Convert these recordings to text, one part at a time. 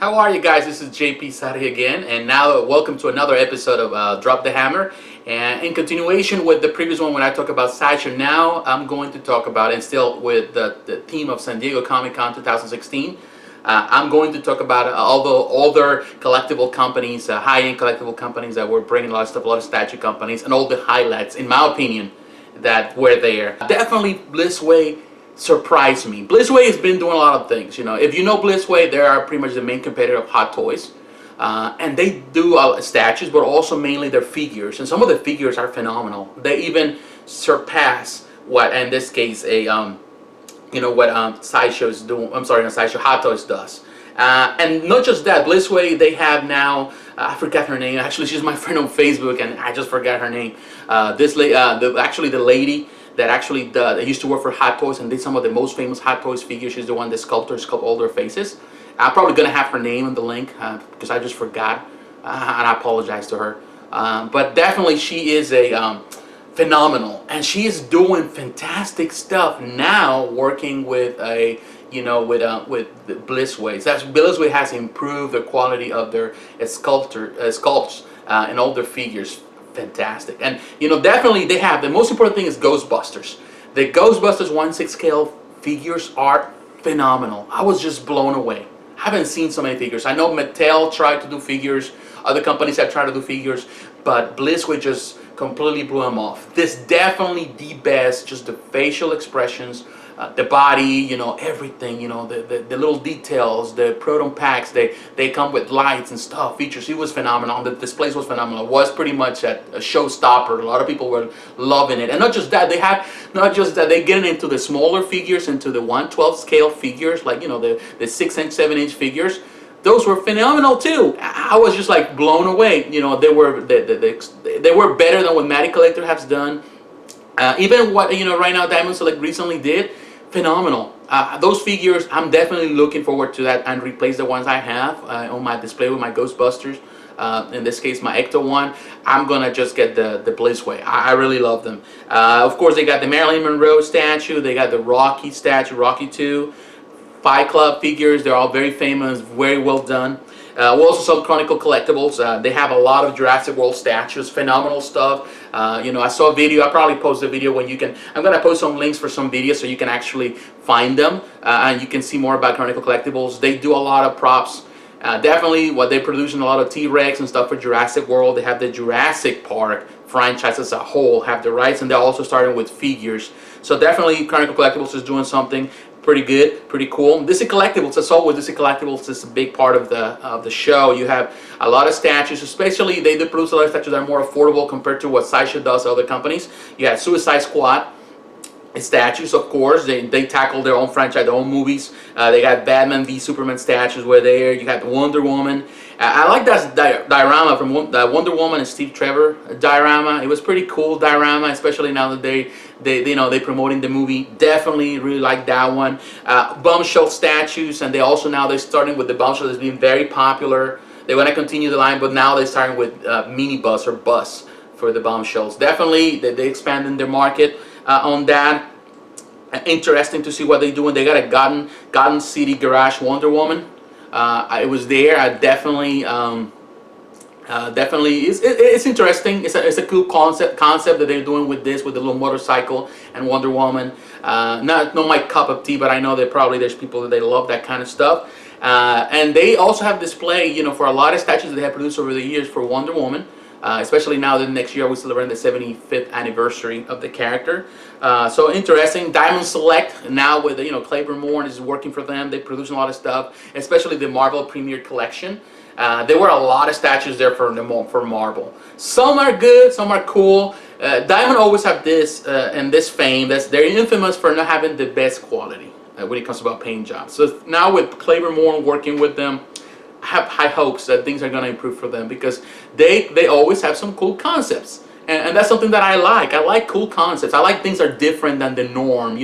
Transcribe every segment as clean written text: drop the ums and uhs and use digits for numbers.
How are you guys? This is JP Sari again, and now welcome to another episode of Drop the Hammer. And in continuation with the previous one when I talk about Sideshow, now I'm going to talk about, and still with the theme of San Diego Comicon 2016, I'm going to talk about all the other collectible companies, high-end collectible companies that were bringing a lot of stuff, a lot of statue companies, and all the highlights, in my opinion, that were there. Definitely Bliss Way surprised me. Bliss Way has been doing a lot of things. You know, if you know Bliss Way, they are pretty much the main competitor of Hot Toys, and they do statues, but also mainly their figures. And some of the figures are phenomenal. They even surpass what, in this case, what Sideshow is doing. I'm sorry, not Sideshow, Hot Toys does. And not just that, Bliss Way, they have now, I forgot her name. Actually, she's my friend on Facebook, and I just forgot her name. Actually, the lady that actually used to work for Hot Toys and did some of the most famous Hot Toys figures. She's the one that sculpted all their faces. I'm probably going to have her name in the link because I just forgot, and I apologize to her. But definitely she is a phenomenal, and she is doing fantastic stuff now, working with with the Bliss Way. So Bliss Way has improved the quality of their sculpts and all their figures. Fantastic. And definitely they have, the most important thing is Ghostbusters. The Ghostbusters 1/6 scale figures are phenomenal. I was just blown away. I haven't seen so many figures. I know Mattel tried to do figures, other companies have tried to do figures, but Bliss Way just completely blew them off. This definitely the best, just the facial expressions, the body, everything, the little details, the proton packs, they come with lights and stuff, features. It was phenomenal. The displays was phenomenal. It was pretty much a showstopper. A lot of people were loving it. And not just that, they get into the smaller figures, into the 1/12 scale figures, like, the 6-inch, 7-inch figures. Those were phenomenal too. I was just like blown away. They were better than what Matty Collector has done. Even what right now Diamond Select recently did, phenomenal. Those figures, I'm definitely looking forward to that and replace the ones I have on my display with my Ghostbusters. In this case, my Ecto one. I'm gonna just get the Bliss Way. I really love them. Of course, they got the Marilyn Monroe statue. They got the Rocky statue, Rocky 2. Fight Club figures. They're all very famous, very well done. We also sell Chronicle Collectibles. They have a lot of Jurassic World statues, phenomenal stuff. I saw a video. I probably post a video when you can. I'm gonna post some links for some videos so you can actually find them and you can see more about Chronicle Collectibles. They do a lot of props. Definitely, what they produce in a lot of T-Rex and stuff for Jurassic World. They have the Jurassic Park franchise as a whole, have the rights, and they're also starting with figures. So definitely, Chronicle Collectibles is doing something pretty good, pretty cool. DC Collectibles, as always, DC Collectibles is a big part of the show. You have a lot of statues, especially they do produce a lot of statues that are more affordable compared to what Sideshow does to other companies. You have Suicide Squad statues, of course. They tackle their own franchise, their own movies. They got Batman v Superman statues were there. You got Wonder Woman. I like that diorama from Wonder Woman and Steve Trevor diorama. It was pretty cool diorama, especially now that they promoting the movie. Definitely really like that one. Bombshell statues, and they're starting with the Bombshell that's being very popular. They want to continue the line, but now they're starting with minibus or bus for the Bombshells. Definitely they expanding their market on that. Interesting to see what they're doing. They got a Garden City Garage Wonder Woman. It was there. I definitely it's interesting. It's a cool concept that they're doing with this, with the little motorcycle and Wonder Woman. Not my cup of tea, but I know there's people that they love that kind of stuff. And they also have display, for a lot of statues that they have produced over the years for Wonder Woman. Especially now that next year we celebrate the 75th anniversary of the character. So interesting. Diamond Select now with Claiborne Moore is working for them. They produce a lot of stuff, especially the Marvel Premier Collection. There were a lot of statues there for Marvel. Some are good, some are cool. Diamond always have this and this fame. They're infamous for not having the best quality when it comes about paint jobs. So now with Claiborne Moore working with them, I have high hopes that things are going to improve for them because they always have some cool concepts. And that's something that I like. I like cool concepts. I like things that are different than the norm.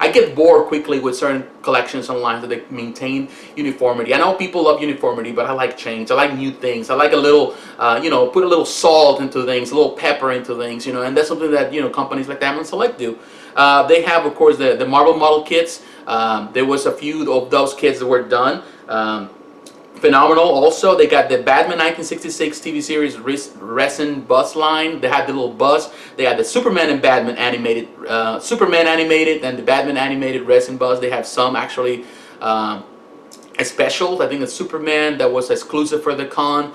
I get bored quickly with certain collections online that they maintain uniformity. I know people love uniformity, but I like change. I like new things. I like a little, put a little salt into things, a little pepper into things, and that's something that, companies like Diamond Select do. They have, of course, the Marvel model kits. There was a few of those kits that were done. phenomenal. Also, they got the Batman 1966 TV series resin bus line. They had the little bus. They had the Superman and Batman animated, Superman animated, and the Batman animated resin bus. They have some actually specials. I think the Superman that was exclusive for the con.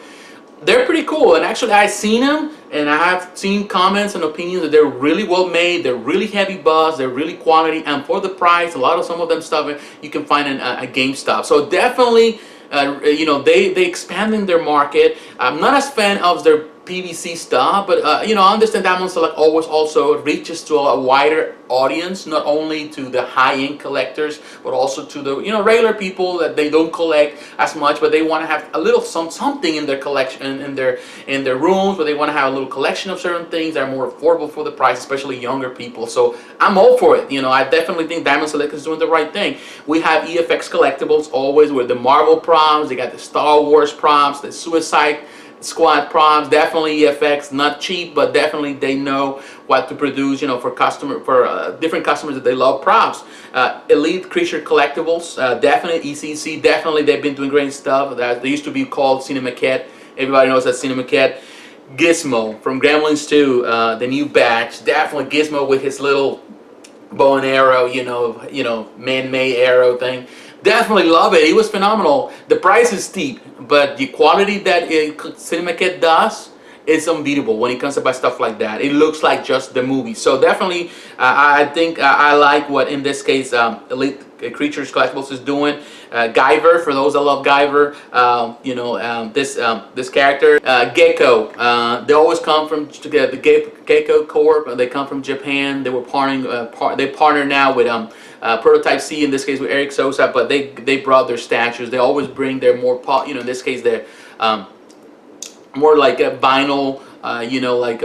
They're pretty cool, and actually I've seen them, and I have seen comments and opinions that they're really well made, they're really heavy buzz, they're really quality, and for the price, some of them stuff you can find in a GameStop. So definitely, you know, they expanding their market. I'm not as fan of their PVC stuff, but you know, I understand Diamond Select always also reaches to a wider audience, not only to the high-end collectors, but also to the, you know, regular people that they don't collect as much, but they want to have a little something in their collection, in their rooms, but they want to have a little collection of certain things that are more affordable for the price, especially younger people. So I'm all for it. You know, I definitely think Diamond Select is doing the right thing. We have EFX Collectibles always with the Marvel props. They got the Star Wars props, the Suicide Squad props. Definitely EFX, not cheap, but definitely they know what to produce, you know, for different customers that they love props. Elite Creature Collectibles, definitely ECC, definitely they've been doing great stuff. That they used to be called Cinemaquette. Everybody knows that Cinemaquette. Gizmo from Gremlins 2, the new batch. Definitely Gizmo with his little bow and arrow, you know, man-made arrow thing. Definitely love it. It was phenomenal. The price is steep, but the quality that Cinemaquette does is unbeatable when it comes to buy stuff like that. It looks like just the movie. So definitely, I think I like what in this case Elite Creatures Collectibles is doing. Guyver, for those that love Guyver, you know, this character, Gecko. They always come from the Gecko Corp. They come from Japan. They were partnering. They partner now with Prototype C, in this case with Eric Sosa, but they brought their statues. They always bring their more you know, in this case they're more like a vinyl, you know, like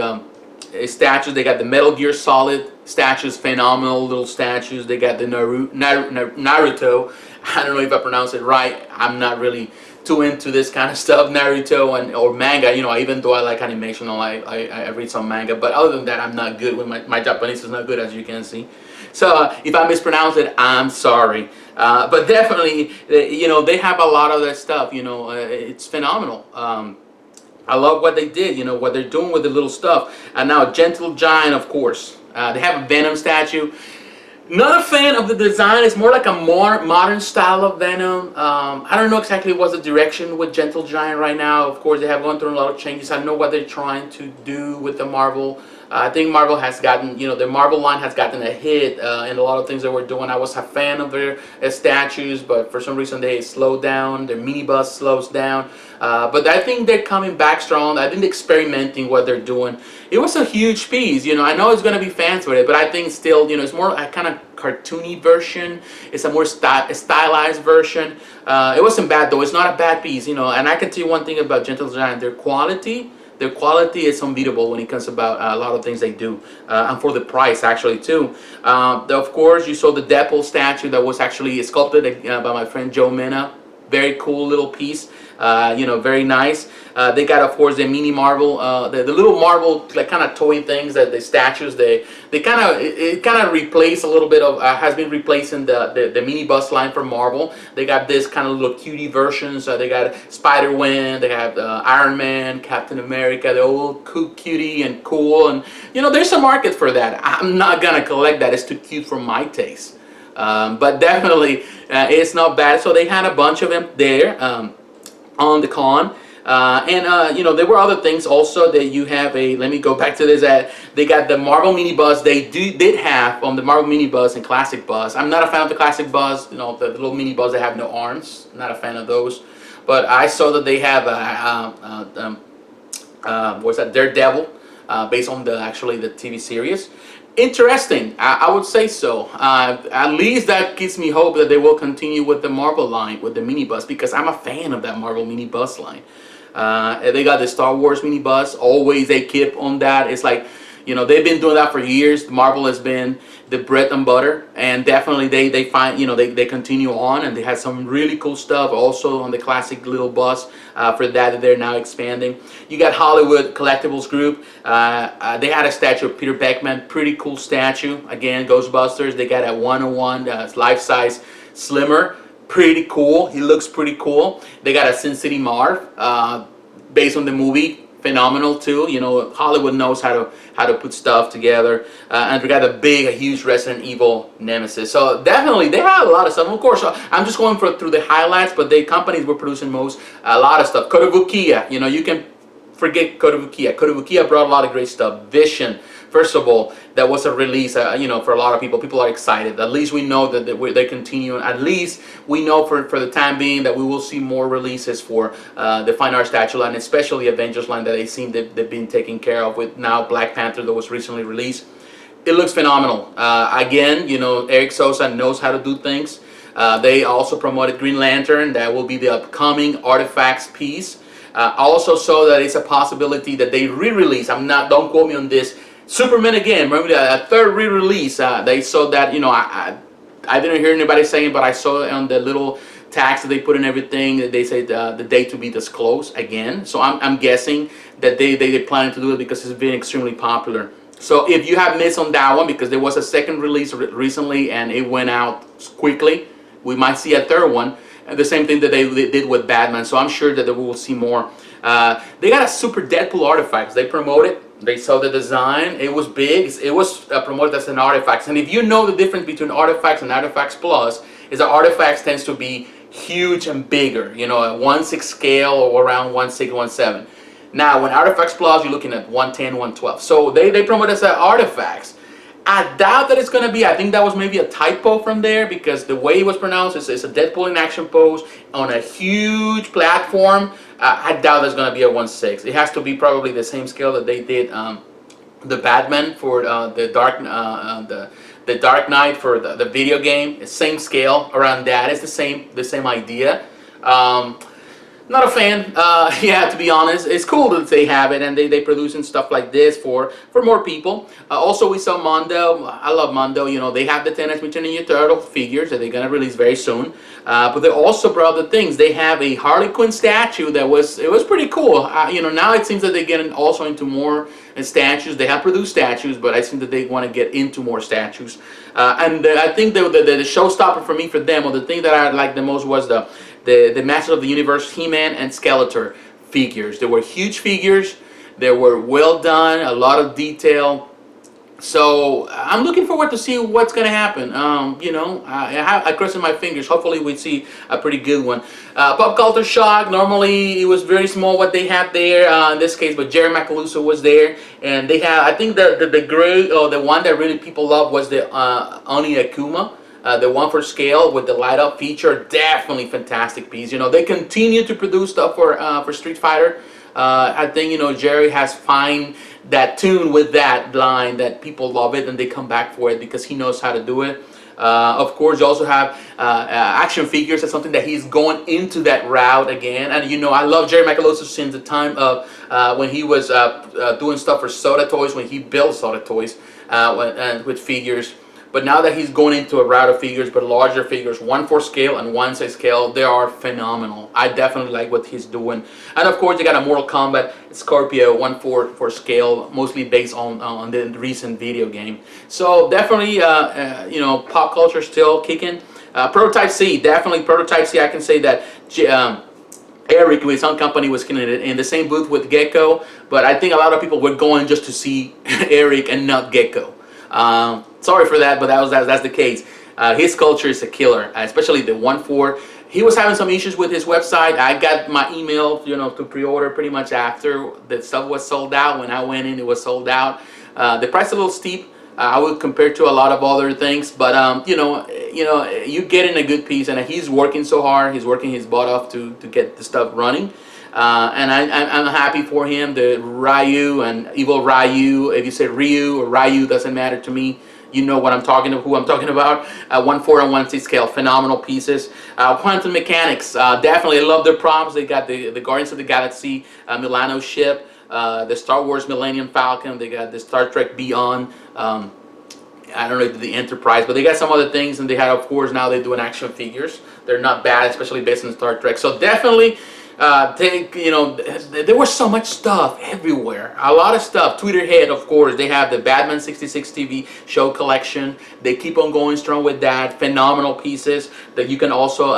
statues. They got the Metal Gear Solid statues, phenomenal little statues. They got the Naruto. I don't know if I pronounce it right. I'm not really too into this kind of stuff, Naruto or manga. You know, even though I like animation, I read some manga, but other than that, I'm not good with my Japanese is not good, as you can see. So if I mispronounce it, I'm sorry. But definitely, you know, they have a lot of that stuff. You know, it's phenomenal. I love what they did. You know, what they're doing with the little stuff. And now Gentle Giant, of course. They have a Venom statue. Not a fan of the design. It's more like a more modern style of Venom. I don't know exactly what's the direction with Gentle Giant right now. Of course, they have gone through a lot of changes. I don't know what they're trying to do with the Marvel. I think Marvel has gotten, you know, the Marvel line has gotten a hit in a lot of things that we're doing. I was a fan of their statues, but for some reason they slowed down. Their minibus slows down. But I think they're coming back strong. I think they're experimenting what they're doing. It was a huge piece, you know. I know it's going to be fans with it, but I think still, you know, it's more a kind of cartoony version. It's a more stylized version. It wasn't bad though. It's not a bad piece, you know. And I can tell you one thing about Gentle Giant: their quality is unbeatable when it comes about a lot of things they do, and for the price actually too. Of course, you saw the Deadpool statue that was actually sculpted by my friend Joe Mena. Very cool little piece. You know, very nice. They got, of course, the mini Marvel, the little Marvel like kind of toy things that the statues they kind of replace a little bit of has been replacing the mini bus line from Marvel. They got this kind of little cutie versions. They got Spider-Man, they have Iron Man, Captain America. They're all cutie and cool, and you know, there's a market for that. I'm not gonna collect that. It's too cute for my taste. But definitely, it's not bad. So they had a bunch of them there on the con. You know, there were other things also that you have let me go back to this, they got the Marvel Mini Bus. They did have on the Marvel Mini Bus and Classic Bus. I'm not a fan of the Classic Bus, you know, the little mini bus that have no arms. Not a fan of those. But I saw that they have what's that, Daredevil, based on the TV series. Interesting, I would say so. At least that gives me hope that they will continue with the Marvel line, with the mini bus, because I'm a fan of that Marvel mini bus line. They got the Star Wars mini bus, always they keep on that. It's like, you know, they've been doing that for years. Marvel has been the bread and butter, and definitely they find, you know, they continue on, and they have some really cool stuff also on the classic little bus for that they're now expanding. You got Hollywood Collectibles Group. They had a statue of Peter Beckman, pretty cool statue. Again, Ghostbusters. They got a 101 life-size Slimmer. pretty cool. He looks pretty cool. They got a Sin City Marv based on the movie. Phenomenal too. You know, Hollywood knows how to put stuff together. And we got a huge Resident Evil Nemesis. So definitely they have a lot of stuff. Of course, I'm just going through the highlights, but the companies were producing a lot of stuff. Kotobukiya, you know, you can forget Kotobukiya. Kotobukiya brought a lot of great stuff. Vision. First of all, that was a release, you know, for a lot of people. People are excited. At least we know that they continue. At least we know for the time being that we will see more releases for the Fine Art statue line, especially Avengers line that they've been taking care of with now Black Panther that was recently released. It looks phenomenal. Again, you know, Eric Sosa knows how to do things. They also promoted Green Lantern. That will be the upcoming Artifacts piece. Also saw that it's a possibility that they re-release. Don't quote me on this. Superman again, remember a third re-release. They saw that, you know, I didn't hear anybody saying, but I saw it on the little tags that they put in everything. That they said the date to be disclosed again. So I'm guessing that they planning to do it because it's been extremely popular. So if you have missed on that one, because there was a second release recently and it went out quickly, we might see a third one. And the same thing that they did with Batman. So I'm sure that we will see more. They got a Super Deadpool Artifacts. They promoted. They saw the design. It was big. It was promoted as an Artifacts. And if you know the difference between Artifacts and Artifacts Plus, is that Artifacts tends to be huge and bigger. You know, at 1/6 scale or around 1/6, 1/7. Now, when Artifacts Plus, you're looking at 110, 112. So they promote as Artifacts. I doubt that it's going to be, I think that was maybe a typo from there because the way it was pronounced is a Deadpool in action pose on a huge platform. I doubt there's going to be a 1/6. It has to be probably the same scale that they did the Batman for the Dark Knight for the video game. Same scale around that. It's the same idea. Not a fan, yeah, to be honest. It's cool that they have it and they producing stuff like this for more people. Also, we saw Mondo. I love Mondo. You know, they have the Teenage Mutant Ninja Turtle figures that they're going to release very soon. But they also brought the things. They have a Harley Quinn statue that was pretty cool. You know, now it seems that they're getting also into more statues. They have produced statues, but I think that they want to get into more statues. And I think the showstopper for me, for them, or the thing that I liked the most was the Master of the Universe He-Man and Skeletor figures. They were huge figures. They were well done, a lot of detail. So I'm looking forward to see what's going to happen. You know, I cross my fingers. Hopefully we see a pretty good one. Pop Culture Shock, normally it was very small what they had there in this case, but Jerry Macaluso was there. And they had, I think the gray, or the one that really people love was the Oni Akuma. The one for scale with the light up feature, definitely fantastic piece. You know, they continue to produce stuff for Street Fighter. I think, you know, Jerry has found that tune with that line that people love it and they come back for it because he knows how to do it. Of course, you also have action figures. That's something that he's going into that route again. And you know, I love Jerry Macaluso since the time of when he was doing stuff for Soda Toys, when he built Soda Toys with figures. But now that he's going into a route of figures, but larger figures, 1/4 scale and 1/6 scale, they are phenomenal. I definitely like what he's doing. And of course, they got a Mortal Kombat Scorpio 1/4 scale, mostly based on the recent video game. So definitely, you know, pop culture still kicking. Prototype C, definitely Prototype C. I can say that Eric with his own company was in the same booth with Gecko, but I think a lot of people were going just to see Eric and not Gecko. Sorry for that, but that's the case. His culture is a killer, especially the 1/4. He was having some issues with his website. I got my email, you know, to pre-order pretty much after the stuff was sold out. When I went in, it was sold out. The price is a little steep. I would compare to a lot of other things, but you know, you get in a good piece, and he's working so hard. He's working his butt off to get the stuff running. And I'm happy for him. The Ryu and Evil Ryu, if you say Ryu or Ryu, doesn't matter to me. You know what I'm talking of, who I'm talking about. 1/4 and 1/6 scale, phenomenal pieces. Quantum Mechanics, definitely, I love their props. They got the Guardians of the Galaxy Milano ship, the Star Wars Millennium Falcon. They got the Star Trek Beyond. I don't know the Enterprise, but they got some other things, and they had, of course, now they're doing action figures. They're not bad, especially based on Star Trek. So definitely, There was so much stuff everywhere. A lot of stuff. Tweeterhead, of course, they have the Batman 66 TV show collection. They keep on going strong with that. Phenomenal pieces that you can also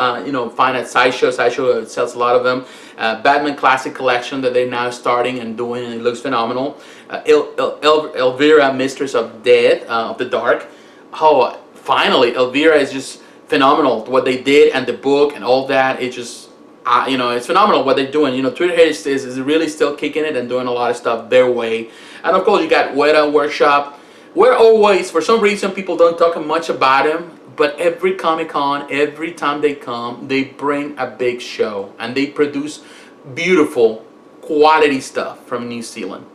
find at Sideshow. Sideshow sells a lot of them. Batman Classic Collection that they're now starting and doing, and it looks phenomenal. Elvira, Mistress of the Dark. Oh, finally, Elvira is just phenomenal. What they did and the book and all that, it just it's phenomenal what they're doing. Tweeterhead is really still kicking it and doing a lot of stuff their way. And of course, you got Weta Workshop. We're always, for some reason, people don't talk much about them. But every Comic-Con, every time they come, they bring a big show. And they produce beautiful, quality stuff from New Zealand.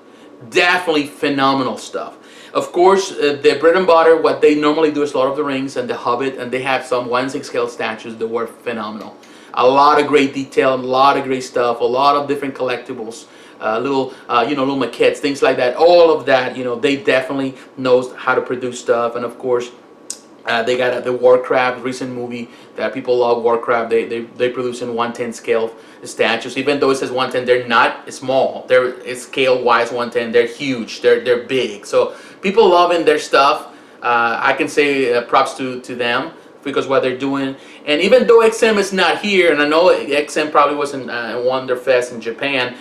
Definitely phenomenal stuff. Of course, the bread and butter, what they normally do is Lord of the Rings and The Hobbit. And they have some 1/6 scale statues that were phenomenal. A lot of great detail, a lot of great stuff, a lot of different collectibles, little maquettes, things like that. All of that, they definitely knows how to produce stuff. And of course, they got the Warcraft recent movie that people love. Warcraft, they produce in 1/10 scale statues. Even though it says 1/10, they're not small. They're scale wise 1/10. They're huge. They're big. So people loving their stuff. I can say props to them, because what they're doing. And even though XM is not here, and I know XM probably wasn't Wonderfest in Japan,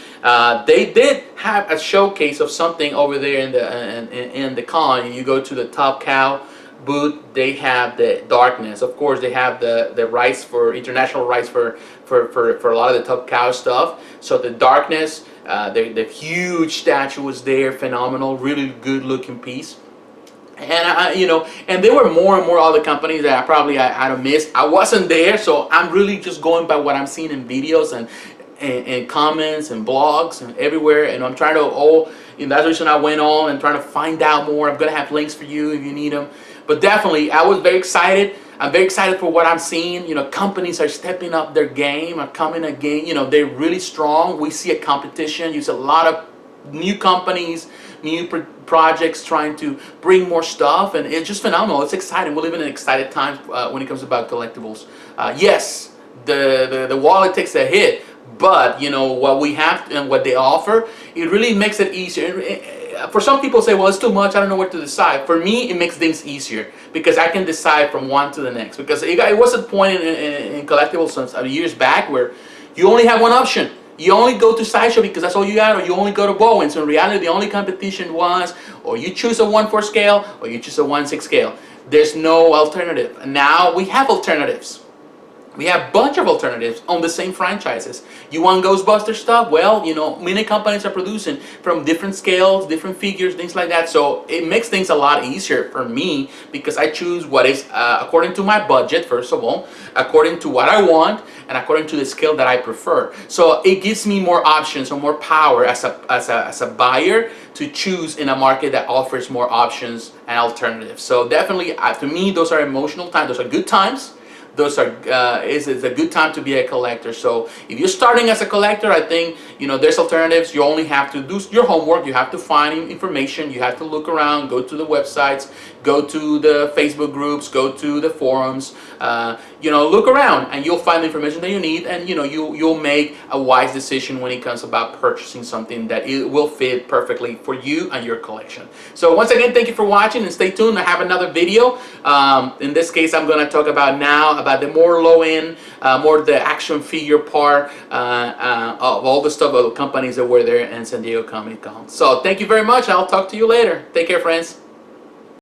they did have a showcase of something over there in the con. You go to the Top Cow booth, they have the Darkness. Of course, they have the rights for international rights for a lot of the Top Cow stuff. So the Darkness, the huge statue was there, phenomenal, really good looking piece. And and there were more and more other companies that I had missed. I wasn't there, so I'm really just going by what I'm seeing in videos and comments and blogs and everywhere. And I'm trying to that's the reason I went on and trying to find out more. I'm gonna have links for you if you need them. But definitely, I was very excited. I'm very excited for what I'm seeing. Companies are stepping up their game, are coming again. They're really strong. We see a competition. You see a lot of new companies, new projects trying to bring more stuff, and it's just phenomenal. It's exciting. We live in an excited time when it comes about collectibles. Yes, the wallet takes a hit, but what we have and what they offer, it really makes it easier. For some people say, well, it's too much, I don't know what to decide. For me, it makes things easier because I can decide from one to the next. Because it was a point in collectibles some years back where you only have one option. You only go to Sideshow because that's all you got, or you only go to Bowen. So in reality, the only competition was, or you choose a 1/4 scale, or you choose a 1/6 scale. There's no alternative. And now we have alternatives. We have a bunch of alternatives on the same franchises. You want Ghostbuster stuff? Well, many companies are producing from different scales, different figures, things like that. So it makes things a lot easier for me because I choose what is according to my budget, first of all, according to what I want, and according to the scale that I prefer. So it gives me more options or more power as a buyer to choose in a market that offers more options and alternatives. So definitely, to me, those are emotional times. Those are good times. Those are it's a good time to be a collector. So if you're starting as a collector, I think there's alternatives. You only have to do your homework. You have to find information. You have to look around, go to the websites, go to the Facebook groups, go to the forums. Look around, and you'll find the information that you need, and you'll make a wise decision when it comes about purchasing something that it will fit perfectly for you and your collection. So once again, thank you for watching, and stay tuned. I have another video. In this case, I'm going to talk about the more low-end, more the action figure part of all the stuff of the companies that were there in San Diego Comicon. So thank you very much. I'll talk to you later. Take care, friends.